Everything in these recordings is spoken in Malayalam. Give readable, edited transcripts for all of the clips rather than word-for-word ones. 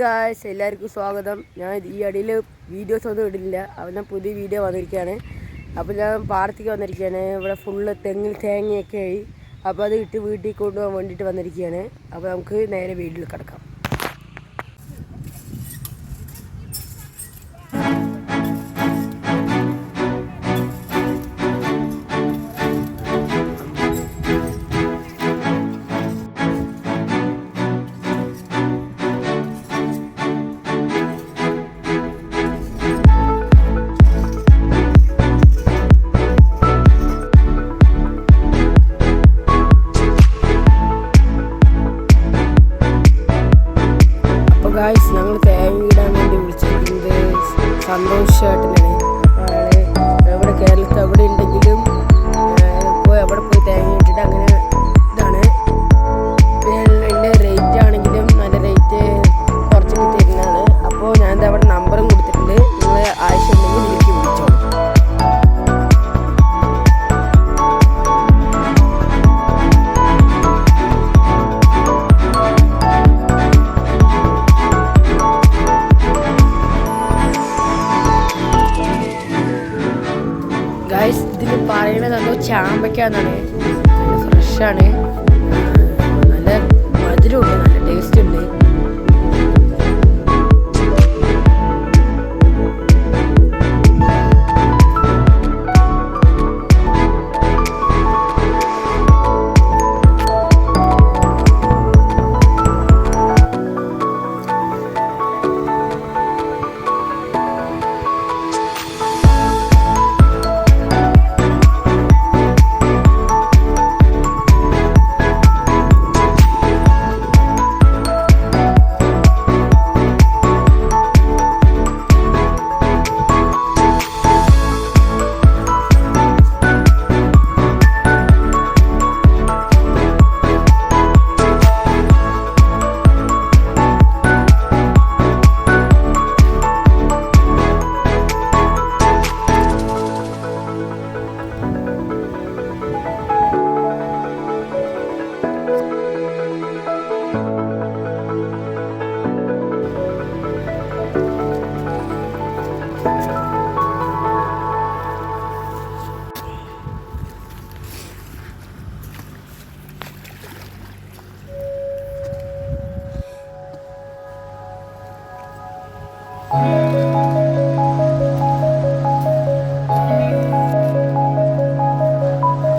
ഗായ്സ് എല്ലാവർക്കും സ്വാഗതം. ഞാൻ ഈ അടിയിൽ വീഡിയോസ് ഒന്നും ഇടില്ല. അപ്പോൾ ഞാൻ പുതിയ വീഡിയോ വന്നിരിക്കുകയാണ്. അപ്പോൾ ഞാൻ പാടത്തേക്ക് വന്നിരിക്കുകയാണ്. ഇവിടെ ഫുള്ള് തേങ്ങയൊക്കെ ആയി. അപ്പോൾ അത് ഇട്ട് വീട്ടിൽ കൊണ്ടുപോകാൻ വേണ്ടിയിട്ട് വന്നിരിക്കുകയാണ്. അപ്പോൾ നമുക്ക് നേരെ വീട്ടിൽ കിടക്കാം. ഗായ്സ് ഞങ്ങൾ തേങ്ങ ഇടാൻ വേണ്ടി വിളിച്ചിരിക്കുന്നത് സന്തോഷ് ചേട്ടനാണ്. അപ്പോൾ അയാൾ എവിടെ കേരളത്തിൽ എവിടെ ഉണ്ടെങ്കിലും എവിടെ പോയി തേങ്ങ ഇട്ടിട്ട് അങ്ങനെ ഇതാണ്. എൻ്റെ റേറ്റ് ആണെങ്കിലും നല്ല റേറ്റ് കുറച്ചൊക്കെ തരുന്നതാണ്. അപ്പോൾ ഞാൻ എന്താ അവിടെ നമ്പറും കൊടുത്തിട്ടുണ്ട്. നിങ്ങൾ ആവശ്യമുണ്ടെങ്കിൽ ഇതിലേക്ക് വിളിച്ചോളൂ. ഗായ്സ് ഇതിൽ പറയണത് എന്തോ ചാമ്പയ്ക്കാന്നാണ്. നല്ല ഫ്രഷാണ്, നല്ല മധുരമുണ്ട്, നല്ല ടേസ്റ്റ് ഉണ്ട്.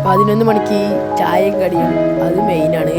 പതിനൊന്ന് മണിക്ക് ചായയും കടിയും അത് മെയിനാണ്.